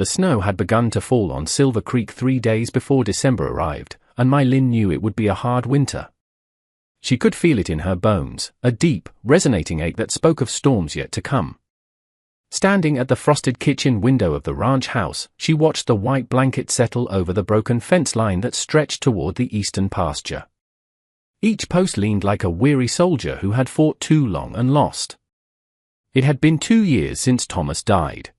The snow had begun to fall on Silver Creek 3 days before December arrived, and My Lin knew it would be a hard winter. She could feel it in her bones, a deep, resonating ache that spoke of storms yet to come. Standing at the frosted kitchen window of the ranch house, she watched the white blanket settle over the broken fence line that stretched toward the eastern pasture. Each post leaned like a weary soldier who had fought too long and lost. It had been 2 years since Thomas died.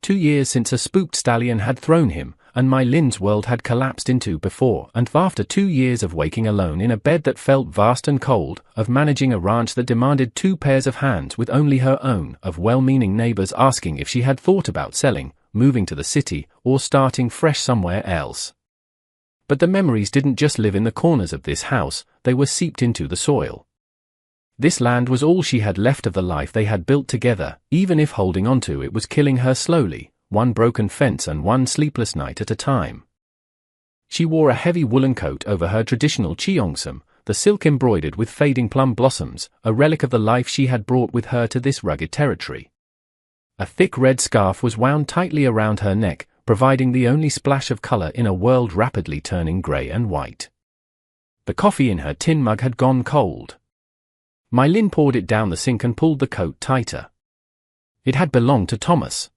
2 years since a spooked stallion had thrown him, and My Lin's world had collapsed into before, and after 2 years of waking alone in a bed that felt vast and cold, of managing a ranch that demanded 2 pairs of hands with only her own, of well-meaning neighbors asking if she had thought about selling, moving to the city, or starting fresh somewhere else. But the memories didn't just live in the corners of this house, they were seeped into the soil. This land was all she had left of the life they had built together, even if holding onto it was killing her slowly, one broken fence and one sleepless night at a time. She wore a heavy woolen coat over her traditional cheongsam, the silk embroidered with fading plum blossoms, a relic of the life she had brought with her to this rugged territory. A thick red scarf was wound tightly around her neck, providing the only splash of color in a world rapidly turning gray and white. The coffee in her tin mug had gone cold. My Lin poured it down the sink and pulled the coat tighter. It had belonged to Thomas.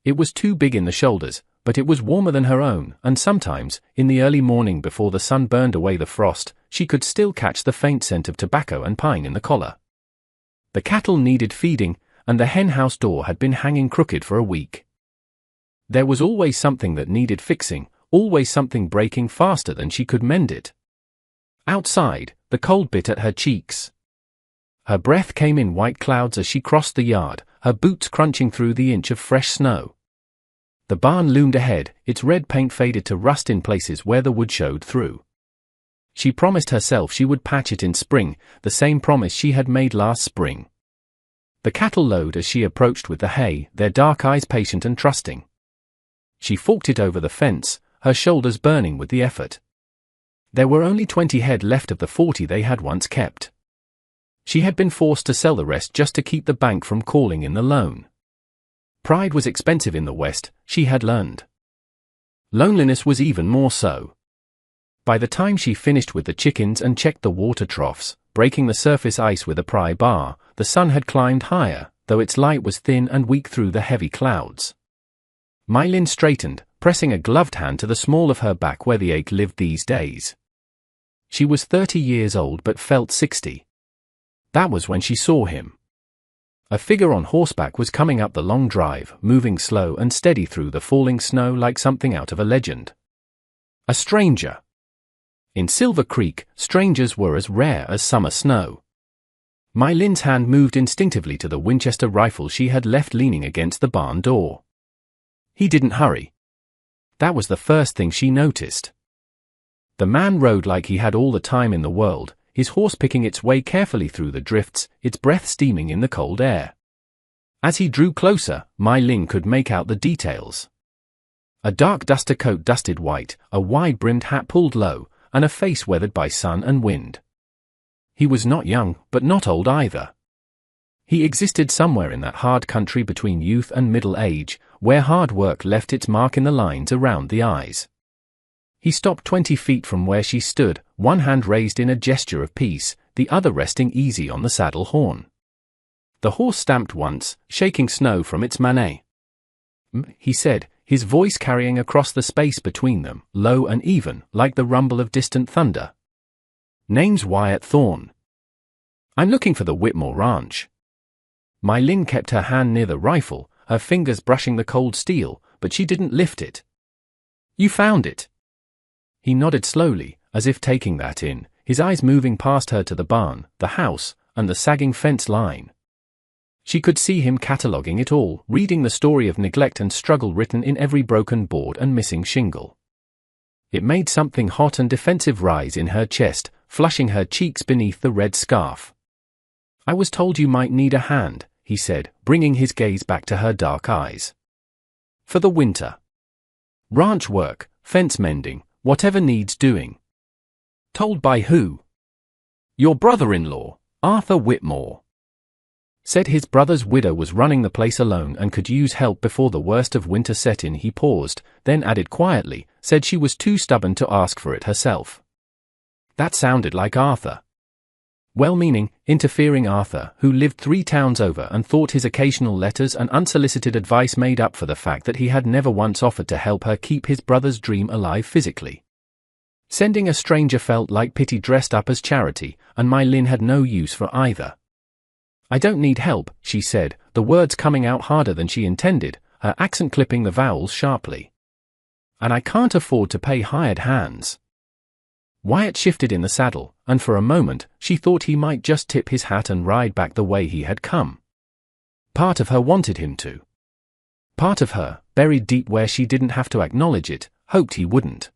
It was too big in the shoulders, but it was warmer than her own, and sometimes, in the early morning before the sun burned away the frost, she could still catch the faint scent of tobacco and pine in the collar. The cattle needed feeding, and the hen house door had been hanging crooked for a week. There was always something that needed fixing, always something breaking faster than she could mend it. Outside, the cold bit at her cheeks. Her breath came in white clouds as she crossed the yard, her boots crunching through the inch of fresh snow. The barn loomed ahead, its red paint faded to rust in places where the wood showed through. She promised herself she would patch it in spring, the same promise she had made last spring. The cattle lowed as she approached with the hay, their dark eyes patient and trusting. She forked it over the fence, her shoulders burning with the effort. There were only 20 head left of the 40 they had once kept. She had been forced to sell the rest just to keep the bank from calling in the loan. Pride was expensive in the West, she had learned. Loneliness was even more so. By the time she finished with the chickens and checked the water troughs, breaking the surface ice with a pry bar, the sun had climbed higher, though its light was thin and weak through the heavy clouds. My Lin straightened, pressing a gloved hand to the small of her back where the ache lived these days. She was 30 years old but felt 60. That was when she saw him. A figure on horseback was coming up the long drive, moving slow and steady through the falling snow like something out of a legend. A stranger. In Silver Creek, strangers were as rare as summer snow. My Lin's hand moved instinctively to the Winchester rifle she had left leaning against the barn door. He didn't hurry. That was the first thing she noticed. The man rode like he had all the time in the world, his horse picking its way carefully through the drifts, its breath steaming in the cold air. As he drew closer, My Lin could make out the details. A dark duster coat dusted white, a wide-brimmed hat pulled low, and a face weathered by sun and wind. He was not young, but not old either. He existed somewhere in that hard country between youth and middle age, where hard work left its mark in the lines around the eyes. He stopped 20 feet from where she stood, one hand raised in a gesture of peace, the other resting easy on the saddle horn. The horse stamped once, shaking snow from its manet. He said, his voice carrying across the space between them, low and even, like the rumble of distant thunder. Name's Wyatt Thorne. I'm looking for the Whitmore Ranch. My Lin kept her hand near the rifle, her fingers brushing the cold steel, but she didn't lift it. You found it. He nodded slowly, as if taking that in, his eyes moving past her to the barn, the house, and the sagging fence line. She could see him cataloguing it all, reading the story of neglect and struggle written in every broken board and missing shingle. It made something hot and defensive rise in her chest, flushing her cheeks beneath the red scarf. I was told you might need a hand, he said, bringing his gaze back to her dark eyes. For the winter. Ranch work, fence mending, whatever needs doing. Told by who? Your brother-in-law, Arthur Whitmore. Said his brother's widow was running the place alone and could use help before the worst of winter set in. He paused, then added quietly, said she was too stubborn to ask for it herself. That sounded like Arthur. Well-meaning, interfering Arthur, who lived 3 towns over and thought his occasional letters and unsolicited advice made up for the fact that he had never once offered to help her keep his brother's dream alive physically. Sending a stranger felt like pity dressed up as charity, and My Lin had no use for either. I don't need help, she said, the words coming out harder than she intended, her accent clipping the vowels sharply. And I can't afford to pay hired hands. Wyatt shifted in the saddle, and for a moment, she thought he might just tip his hat and ride back the way he had come. Part of her wanted him to. Part of her, buried deep where she didn't have to acknowledge it, hoped he wouldn't.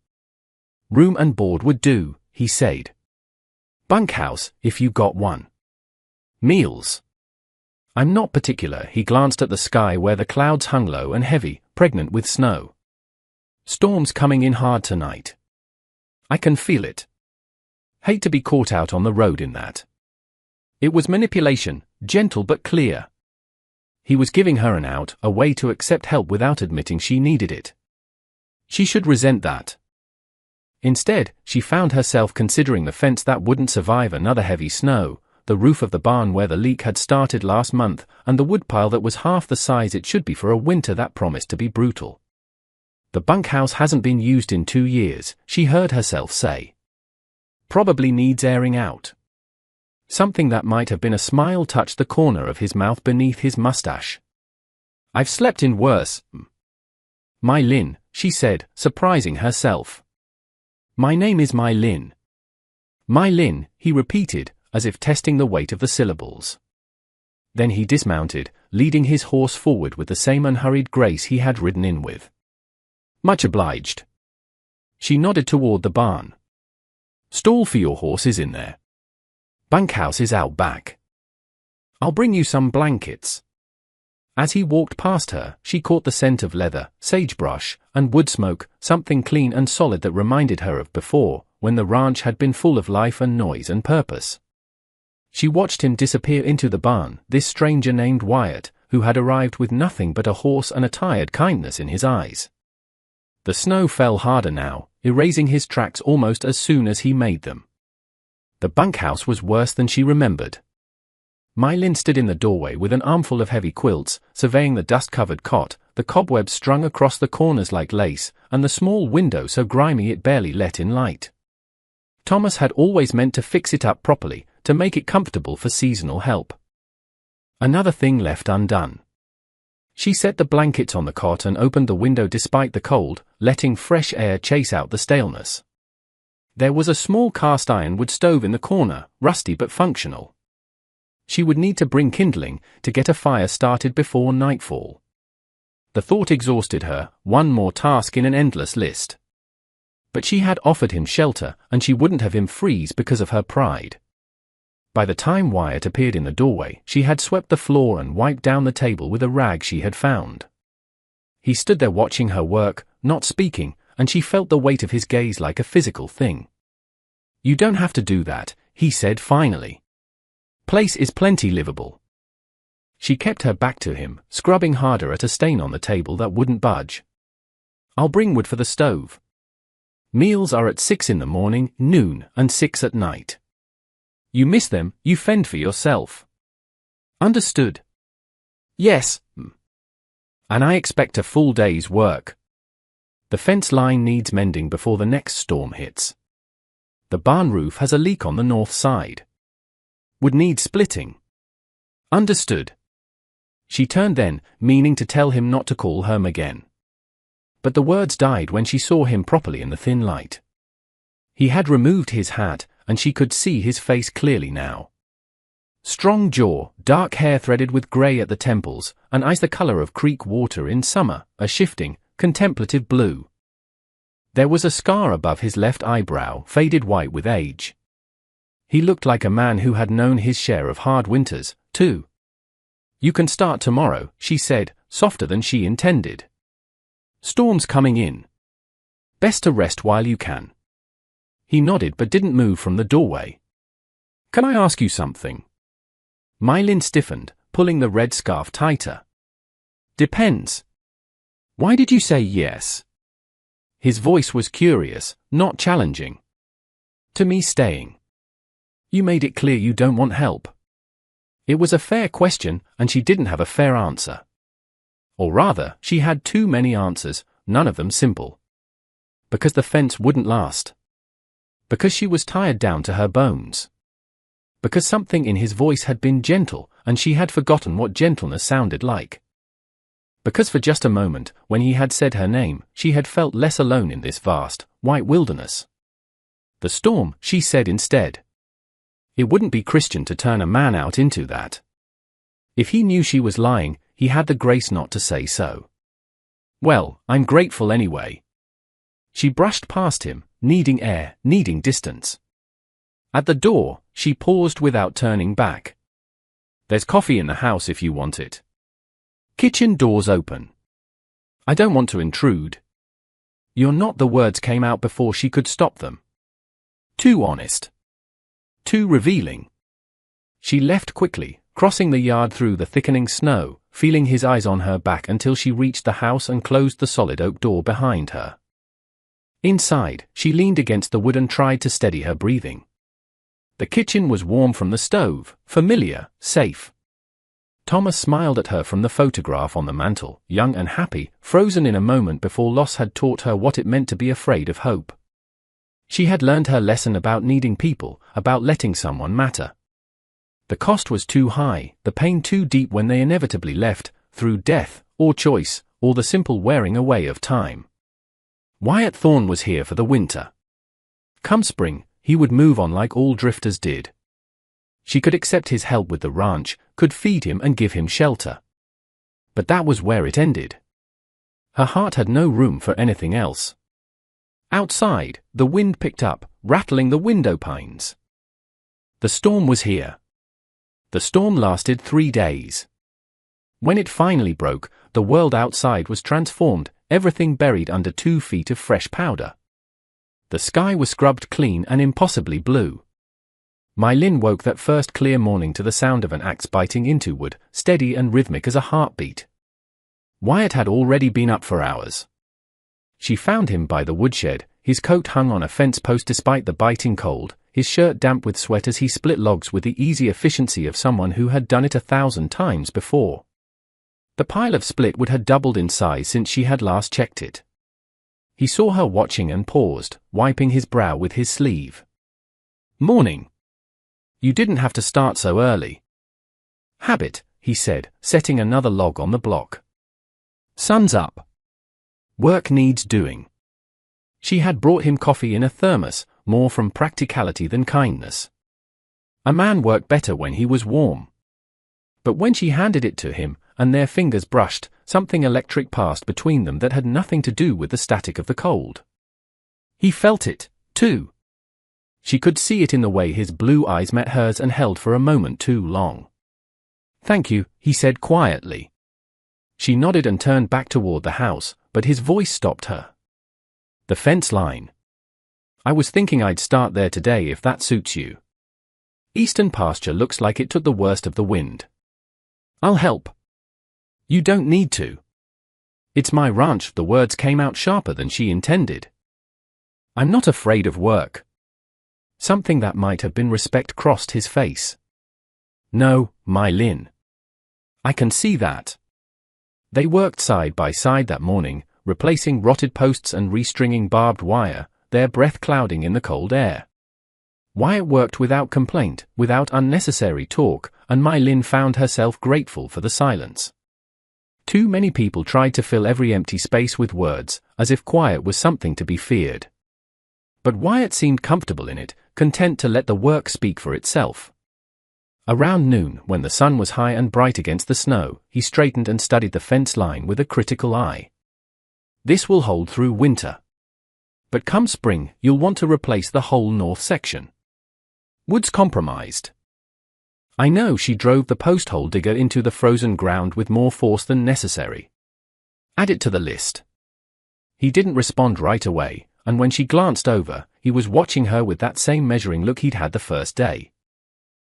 Room and board would do, he said. Bunkhouse, if you got one. Meals. I'm not particular. He glanced at the sky where the clouds hung low and heavy, pregnant with snow. Storm's coming in hard tonight. I can feel it. Hate to be caught out on the road in that. It was manipulation, gentle but clear. He was giving her an out, a way to accept help without admitting she needed it. She should resent that. Instead, she found herself considering the fence that wouldn't survive another heavy snow, the roof of the barn where the leak had started last month, and the woodpile that was half the size it should be for a winter that promised to be brutal. The bunkhouse hasn't been used in 2 years, she heard herself say. Probably needs airing out. Something that might have been a smile touched the corner of his mouth beneath his mustache. I've slept in worse. My Lin, she said, surprising herself. My name is My Lin. My Lin, he repeated, as if testing the weight of the syllables. Then he dismounted, leading his horse forward with the same unhurried grace he had ridden in with. Much obliged. She nodded toward the barn. Stall for your horse is in there. Bunkhouse is out back. I'll bring you some blankets. As he walked past her, she caught the scent of leather, sagebrush, and wood smoke, something clean and solid that reminded her of before, when the ranch had been full of life and noise and purpose. She watched him disappear into the barn, this stranger named Wyatt, who had arrived with nothing but a horse and a tired kindness in his eyes. The snow fell harder now, erasing his tracks almost as soon as he made them. The bunkhouse was worse than she remembered. My Lin stood in the doorway with an armful of heavy quilts, surveying the dust-covered cot, the cobwebs strung across the corners like lace, and the small window so grimy it barely let in light. Thomas had always meant to fix it up properly, to make it comfortable for seasonal help. Another thing left undone. She set the blankets on the cot and opened the window despite the cold, letting fresh air chase out the staleness. There was a small cast-iron wood stove in the corner, rusty but functional. She would need to bring kindling to get a fire started before nightfall. The thought exhausted her, one more task in an endless list. But she had offered him shelter, and she wouldn't have him freeze because of her pride. By the time Wyatt appeared in the doorway, she had swept the floor and wiped down the table with a rag she had found. He stood there watching her work, not speaking, and she felt the weight of his gaze like a physical thing. You don't have to do that, he said finally. Place is plenty livable. She kept her back to him, scrubbing harder at a stain on the table that wouldn't budge. I'll bring wood for the stove. Meals are at 6 in the morning, noon, and 6 at night. You miss them, you fend for yourself. Understood? Yes. And I expect a full day's work. The fence line needs mending before the next storm hits. The barn roof has a leak on the north side. Would need splitting. Understood. She turned then, meaning to tell him not to call her again. But the words died when she saw him properly in the thin light. He had removed his hat, and she could see his face clearly now. Strong jaw, dark hair threaded with grey at the temples, and eyes the colour of creek water in summer, a shifting, contemplative blue. There was a scar above his left eyebrow, faded white with age. He looked like a man who had known his share of hard winters, too. You can start tomorrow, she said, softer than she intended. Storm's coming in. Best to rest while you can. He nodded but didn't move from the doorway. Can I ask you something? My Lin stiffened, pulling the red scarf tighter. Depends. Why did you say yes? His voice was curious, not challenging. To me, staying. You made it clear you don't want help. It was a fair question, and she didn't have a fair answer. Or rather, she had too many answers, none of them simple. Because the fence wouldn't last. Because she was tired down to her bones. Because something in his voice had been gentle, and she had forgotten what gentleness sounded like. Because for just a moment, when he had said her name, she had felt less alone in this vast, white wilderness. The storm, she said instead. It wouldn't be Christian to turn a man out into that. If he knew she was lying, he had the grace not to say so. Well, I'm grateful anyway. She brushed past him, needing air, needing distance. At the door, she paused without turning back. There's coffee in the house if you want it. Kitchen doors open. I don't want to intrude. You're not. The words came out before she could stop them. Too honest. Too revealing. She left quickly, crossing the yard through the thickening snow, feeling his eyes on her back until she reached the house and closed the solid oak door behind her. Inside, she leaned against the wood and tried to steady her breathing. The kitchen was warm from the stove, familiar, safe. Thomas smiled at her from the photograph on the mantel, young and happy, frozen in a moment before loss had taught her what it meant to be afraid of hope. She had learned her lesson about needing people, about letting someone matter. The cost was too high, the pain too deep when they inevitably left, through death, or choice, or the simple wearing away of time. Wyatt Thorne was here for the winter. Come spring, he would move on like all drifters did. She could accept his help with the ranch, could feed him and give him shelter. But that was where it ended. Her heart had no room for anything else. Outside, the wind picked up, rattling the window panes. The storm was here. The storm lasted 3 days. When it finally broke, the world outside was transformed, everything buried under 2 feet of fresh powder. The sky was scrubbed clean and impossibly blue. My Lynn woke that first clear morning to the sound of an axe biting into wood, steady and rhythmic as a heartbeat. Wyatt had already been up for hours. She found him by the woodshed, his coat hung on a fence post despite the biting cold, his shirt damp with sweat as he split logs with the easy efficiency of someone who had done it 1,000 times before. The pile of split wood had doubled in size since she had last checked it. He saw her watching and paused, wiping his brow with his sleeve. Morning. You didn't have to start so early. Habit, he said, setting another log on the block. Sun's up. Work needs doing. She had brought him coffee in a thermos, more from practicality than kindness. A man worked better when he was warm. But when she handed it to him, and their fingers brushed, something electric passed between them that had nothing to do with the static of the cold. He felt it, too. She could see it in the way his blue eyes met hers and held for a moment too long. Thank you, he said quietly. She nodded and turned back toward the house, but his voice stopped her. The fence line. I was thinking I'd start there today if that suits you. Eastern pasture looks like it took the worst of the wind. I'll help. You don't need to. It's my ranch. The words came out sharper than she intended. I'm not afraid of work. Something that might have been respect crossed his face. No, my Lynn. I can see that. They worked side by side that morning, replacing rotted posts and restringing barbed wire, their breath clouding in the cold air. Wyatt worked without complaint, without unnecessary talk, and My Lynn found herself grateful for the silence. Too many people tried to fill every empty space with words, as if quiet was something to be feared. But Wyatt seemed comfortable in it, content to let the work speak for itself. Around noon, when the sun was high and bright against the snow, he straightened and studied the fence line with a critical eye. This will hold through winter. But come spring, you'll want to replace the whole north section. Wood's compromised. I know. She drove the post hole digger into the frozen ground with more force than necessary. Add it to the list. He didn't respond right away, and when she glanced over, he was watching her with that same measuring look he'd had the first day.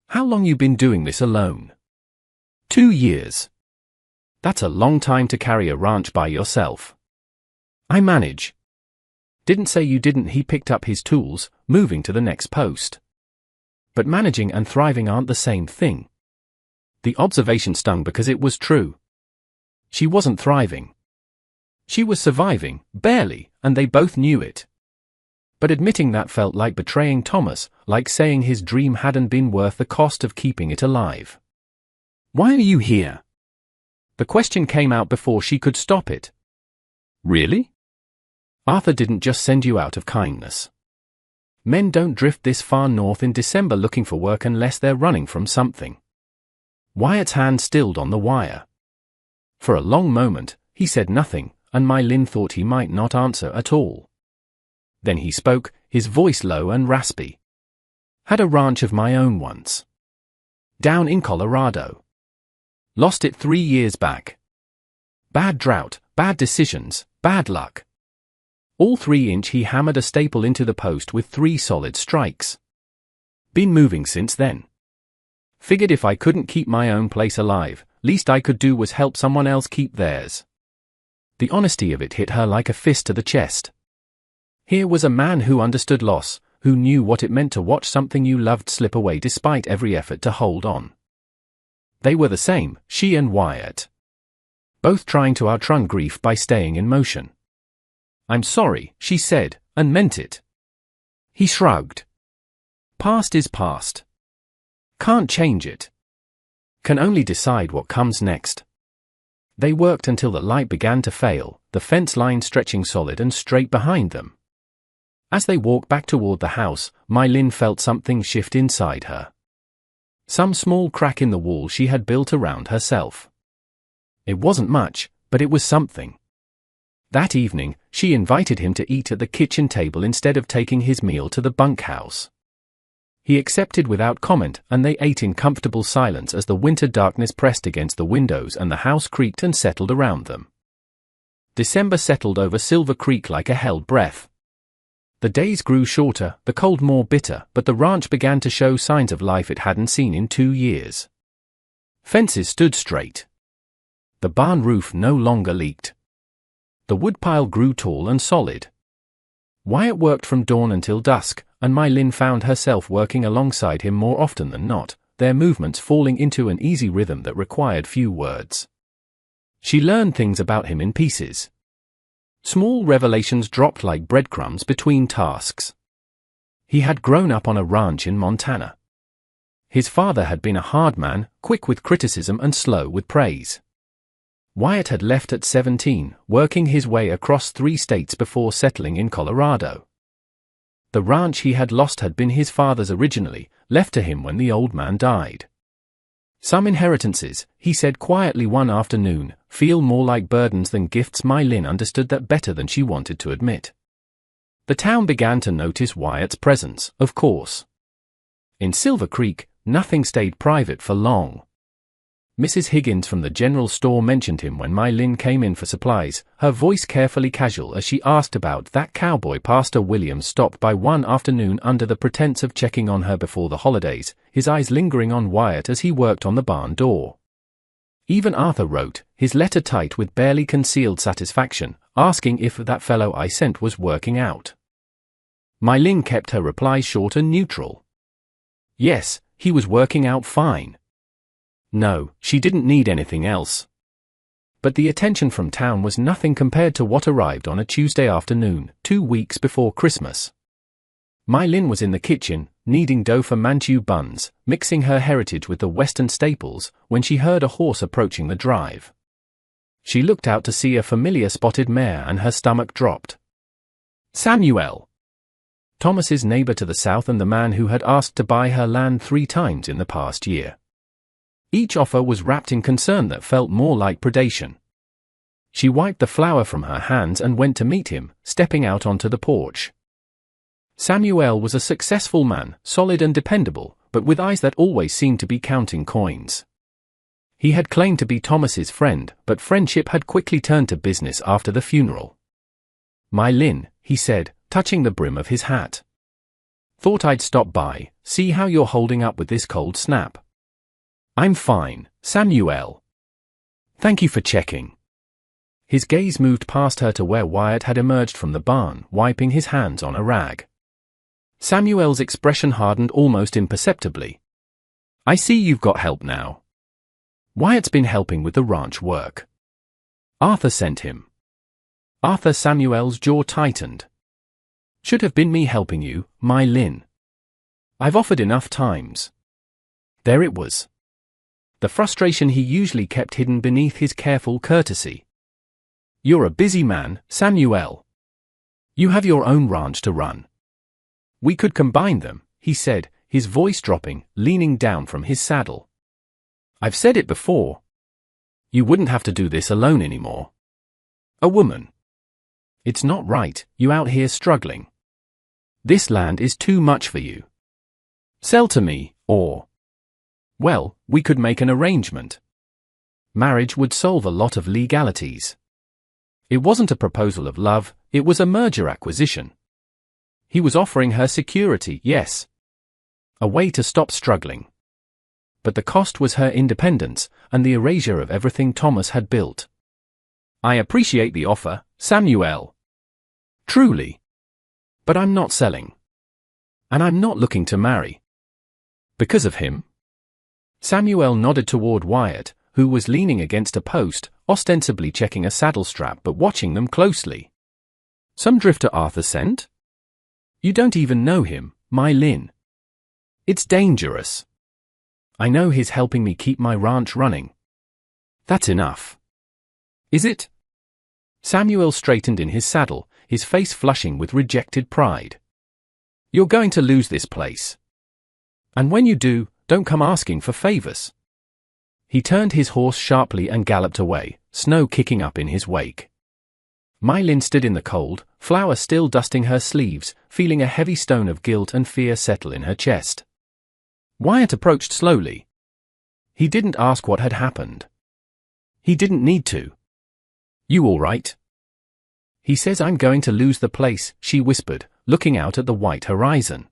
How long you been doing this alone? 2 years. That's a long time to carry a ranch by yourself. I manage. Didn't say you didn't. He picked up his tools, moving to the next post. But managing and thriving aren't the same thing. The observation stung because it was true. She wasn't thriving. She was surviving, barely, and they both knew it. But admitting that felt like betraying Thomas, like saying his dream hadn't been worth the cost of keeping it alive. Why are you here? The question came out before she could stop it. Really? Arthur didn't just send you out of kindness. Men don't drift this far north in December looking for work unless they're running from something. Wyatt's hand stilled on the wire. For a long moment, he said nothing, and My Lin thought he might not answer at all. Then he spoke, his voice low and raspy. Had a ranch of my own once. Down in Colorado. Lost it 3 years back. Bad drought, bad decisions, bad luck. All 3-inch he hammered a staple into the post with 3 solid strikes. Been moving since then. Figured if I couldn't keep my own place alive, least I could do was help someone else keep theirs. The honesty of it hit her like a fist to the chest. Here was a man who understood loss, who knew what it meant to watch something you loved slip away despite every effort to hold on. They were the same, she and Wyatt. Both trying to outrun grief by staying in motion. I'm sorry, she said, and meant it. He shrugged. Past is past. Can't change it. Can only decide what comes next. They worked until the light began to fail, the fence line stretching solid and straight behind them. As they walked back toward the house, My Lin felt something shift inside her. Some small crack in the wall she had built around herself. It wasn't much, but it was something. That evening, she invited him to eat at the kitchen table instead of taking his meal to the bunkhouse. He accepted without comment, and they ate in comfortable silence as the winter darkness pressed against the windows and the house creaked and settled around them. December settled over Silver Creek like a held breath. The days grew shorter, the cold more bitter, but the ranch began to show signs of life it hadn't seen in 2 years. Fences stood straight. The barn roof no longer leaked. The woodpile grew tall and solid. Wyatt worked from dawn until dusk, and My Lin found herself working alongside him more often than not, their movements falling into an easy rhythm that required few words. She learned things about him in pieces. Small revelations dropped like breadcrumbs between tasks. He had grown up on a ranch in Montana. His father had been a hard man, quick with criticism and slow with praise. Wyatt had left at 17, working his way across 3 states before settling in Colorado. The ranch he had lost had been his father's originally, left to him when the old man died. Some inheritances, he said quietly one afternoon, feel more like burdens than gifts. My Lin understood that better than she wanted to admit. The town began to notice Wyatt's presence, of course. In Silver Creek, nothing stayed private for long. Mrs. Higgins from the general store mentioned him when My Lin came in for supplies, her voice carefully casual as she asked about that cowboy Pastor Williams stopped by one afternoon under the pretense of checking on her before the holidays, his eyes lingering on Wyatt as he worked on the barn door. Even Arthur wrote, his letter tight with barely concealed satisfaction, asking if that fellow I sent was working out. My Lin kept her replies short and neutral. Yes, he was working out fine. No, she didn't need anything else. But the attention from town was nothing compared to what arrived on a Tuesday afternoon, 2 weeks before Christmas. My Lin was in the kitchen, kneading dough for Manchu buns, mixing her heritage with the Western staples, when she heard a horse approaching the drive. She looked out to see a familiar spotted mare and her stomach dropped. Samuel! Thomas's neighbor to the south and the man who had asked to buy her land 3 times in the past year. Each offer was wrapped in concern that felt more like predation. She wiped the flour from her hands and went to meet him, stepping out onto the porch. Samuel was a successful man, solid and dependable, but with eyes that always seemed to be counting coins. He had claimed to be Thomas's friend, but friendship had quickly turned to business after the funeral. My Lin, he said, touching the brim of his hat. Thought I'd stop by, see how you're holding up with this cold snap. I'm fine, Samuel. Thank you for checking. His gaze moved past her to where Wyatt had emerged from the barn, wiping his hands on a rag. Samuel's expression hardened almost imperceptibly. I see you've got help now. Wyatt's been helping with the ranch work. Arthur sent him. Arthur. Samuel's jaw tightened. Should have been me helping you, my Lynn. I've offered enough times. There it was. The frustration he usually kept hidden beneath his careful courtesy. You're a busy man, Samuel. You have your own ranch to run. We could combine them, he said, his voice dropping, leaning down from his saddle. I've said it before. You wouldn't have to do this alone anymore. A woman. It's not right, you out here struggling. This land is too much for you. Sell to me, or... Well, we could make an arrangement. Marriage would solve a lot of legalities. It wasn't a proposal of love, it was a merger acquisition. He was offering her security, yes. A way to stop struggling. But the cost was her independence, and the erasure of everything Thomas had built. I appreciate the offer, Samuel. Truly. But I'm not selling. And I'm not looking to marry. Because of him? Samuel nodded toward Wyatt, who was leaning against a post, ostensibly checking a saddle strap but watching them closely. Some drifter Arthur sent? You don't even know him, my Lynn. It's dangerous. I know he's helping me keep my ranch running. That's enough. Is it? Samuel straightened in his saddle, his face flushing with rejected pride. You're going to lose this place. And when you do, don't come asking for favors. He turned his horse sharply and galloped away, snow kicking up in his wake. My Lynn stood in the cold, flour still dusting her sleeves, feeling a heavy stone of guilt and fear settle in her chest. Wyatt approached slowly. He didn't ask what had happened. He didn't need to. You all right? He says I'm going to lose the place, she whispered, looking out at the white horizon.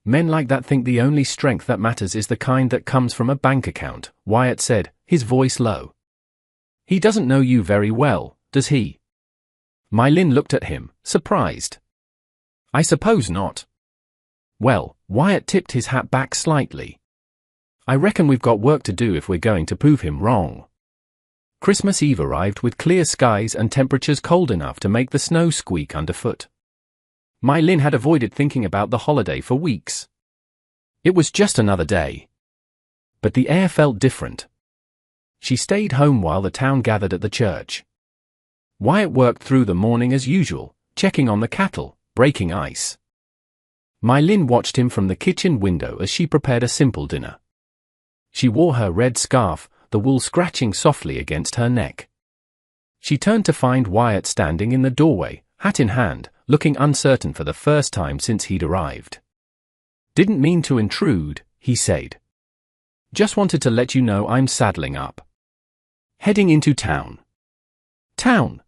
Men like that think the only strength that matters is the kind that comes from a bank account, Wyatt said, his voice low. He doesn't know you very well, does he? My Lynn looked at him, surprised. I suppose not. Well, Wyatt tipped his hat back slightly. I reckon we've got work to do if we're going to prove him wrong. Christmas Eve arrived with clear skies and temperatures cold enough to make the snow squeak underfoot. My Lynn had avoided thinking about the holiday for weeks. It was just another day. But the air felt different. She stayed home while the town gathered at the church. Wyatt worked through the morning as usual, checking on the cattle, breaking ice. My Lynn watched him from the kitchen window as she prepared a simple dinner. She wore her red scarf, the wool scratching softly against her neck. She turned to find Wyatt standing in the doorway, hat in hand, looking uncertain for the first time since he'd arrived. Didn't mean to intrude, he said. Just wanted to let you know I'm saddling up. Heading into town. Town.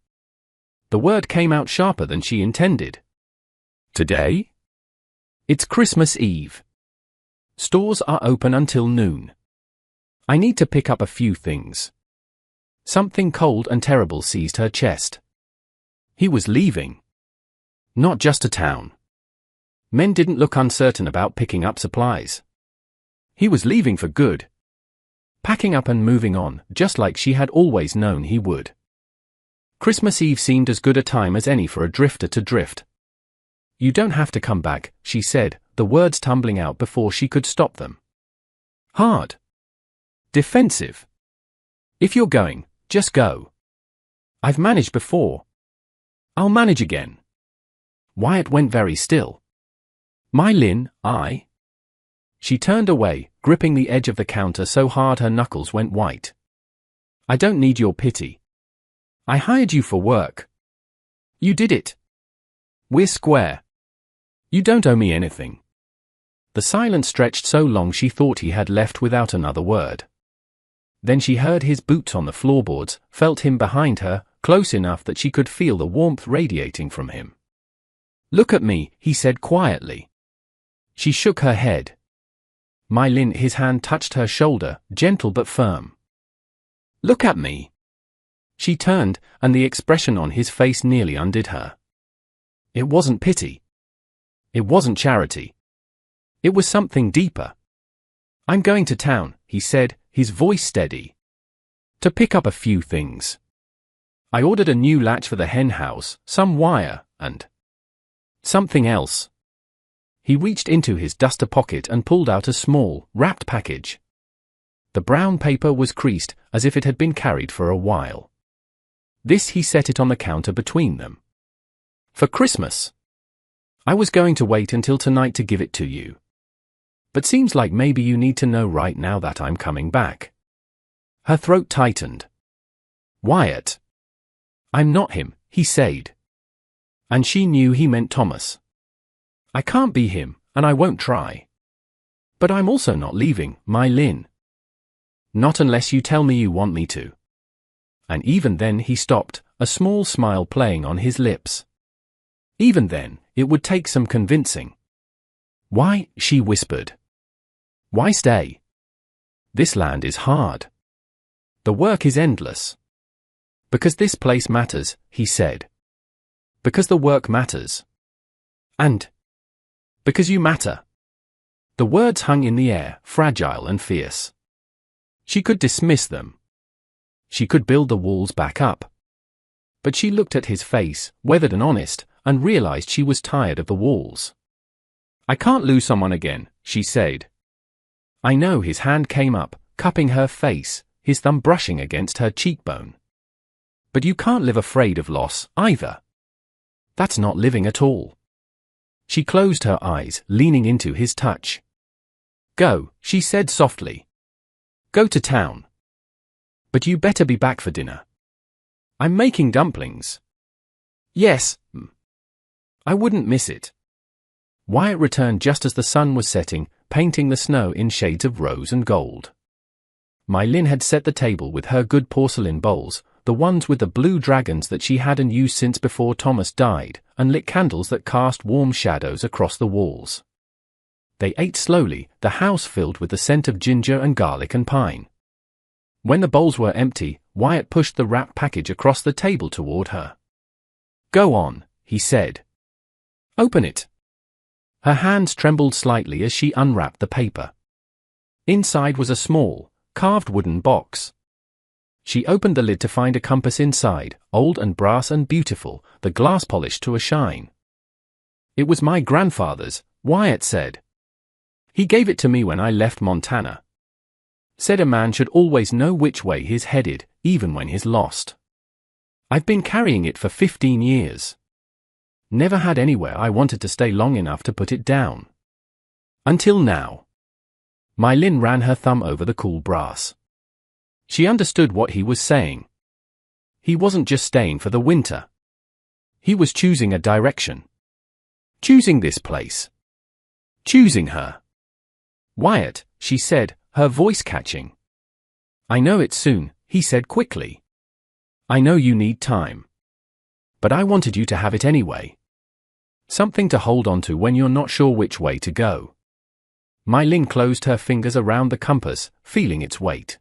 The word came out sharper than she intended. Today? It's Christmas Eve. Stores are open until noon. I need to pick up a few things. Something cold and terrible seized her chest. He was leaving. Not just to town. Men didn't look uncertain about picking up supplies. He was leaving for good. Packing up and moving on, just like she had always known he would. Christmas Eve seemed as good a time as any for a drifter to drift. You don't have to come back, she said, the words tumbling out before she could stop them. Hard. Defensive. If you're going, just go. I've managed before. I'll manage again. Wyatt went very still. My Lynn, She turned away, gripping the edge of the counter so hard her knuckles went white. I don't need your pity. I hired you for work. You did it. We're square. You don't owe me anything. The silence stretched so long she thought he had left without another word. Then she heard his boots on the floorboards, felt him behind her, close enough that she could feel the warmth radiating from him. Look at me, he said quietly. She shook her head. My Lin, his hand touched her shoulder, gentle but firm. Look at me. She turned, and the expression on his face nearly undid her. It wasn't pity. It wasn't charity. It was something deeper. I'm going to town, he said, his voice steady. To pick up a few things. I ordered a new latch for the hen house, some wire, and something else. He reached into his duster pocket and pulled out a small, wrapped package. The brown paper was creased, as if it had been carried for a while. This, he set it on the counter between them. For Christmas. I was going to wait until tonight to give it to you. But seems like maybe you need to know right now that I'm coming back. Her throat tightened. Wyatt. I'm not him, he said. And she knew he meant Thomas. I can't be him, and I won't try. But I'm also not leaving, My Lin. Not unless you tell me you want me to. And even then he stopped, a small smile playing on his lips. Even then, it would take some convincing. Why, she whispered. Why stay? This land is hard. The work is endless. Because this place matters, he said. Because the work matters. And because you matter. The words hung in the air, fragile and fierce. She could dismiss them. She could build the walls back up. But she looked at his face, weathered and honest, and realized she was tired of the walls. I can't lose someone again, she said. I know. His hand came up, cupping her face, his thumb brushing against her cheekbone. But you can't live afraid of loss, either. That's not living at all. She closed her eyes, leaning into his touch. Go, she said softly. Go to town. But you better be back for dinner. I'm making dumplings. Yes, I wouldn't miss it. Wyatt returned just as the sun was setting, painting the snow in shades of rose and gold. My Lin had set the table with her good porcelain bowls, the ones with the blue dragons that she hadn't used since before Thomas died, and lit candles that cast warm shadows across the walls. They ate slowly, the house filled with the scent of ginger and garlic and pine. When the bowls were empty, Wyatt pushed the wrapped package across the table toward her. Go on, he said. Open it. Her hands trembled slightly as she unwrapped the paper. Inside was a small, carved wooden box. She opened the lid to find a compass inside, old and brass and beautiful, the glass polished to a shine. It was my grandfather's, Wyatt said. He gave it to me when I left Montana. Said a man should always know which way he's headed, even when he's lost. I've been carrying it for 15 years. Never had anywhere I wanted to stay long enough to put it down. Until now. My Lin ran her thumb over the cool brass. She understood what he was saying. He wasn't just staying for the winter. He was choosing a direction. Choosing this place. Choosing her. Wyatt, she said, her voice catching. I know it soon, he said quickly. I know you need time. But I wanted you to have it anyway. Something to hold on to when you're not sure which way to go. My Lin closed her fingers around the compass, feeling its weight.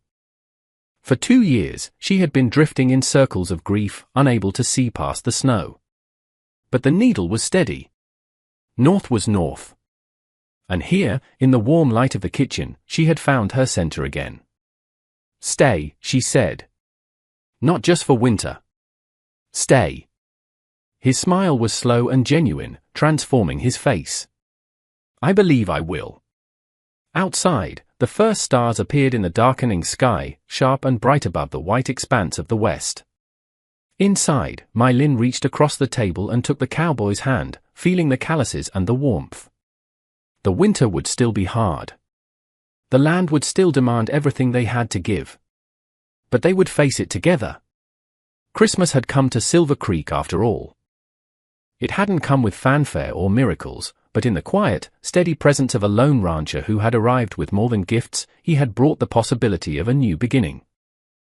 For 2 years, she had been drifting in circles of grief, unable to see past the snow. But the needle was steady. North was north. And here, in the warm light of the kitchen, she had found her center again. Stay, she said. Not just for winter. Stay. His smile was slow and genuine, transforming his face. I believe I will. Outside, the first stars appeared in the darkening sky, sharp and bright above the white expanse of the west. Inside, My Lin reached across the table and took the cowboy's hand, feeling the calluses and the warmth. The winter would still be hard. The land would still demand everything they had to give. But they would face it together. Christmas had come to Silver Creek after all. It hadn't come with fanfare or miracles, but in the quiet, steady presence of a lone rancher who had arrived with more than gifts, he had brought the possibility of a new beginning.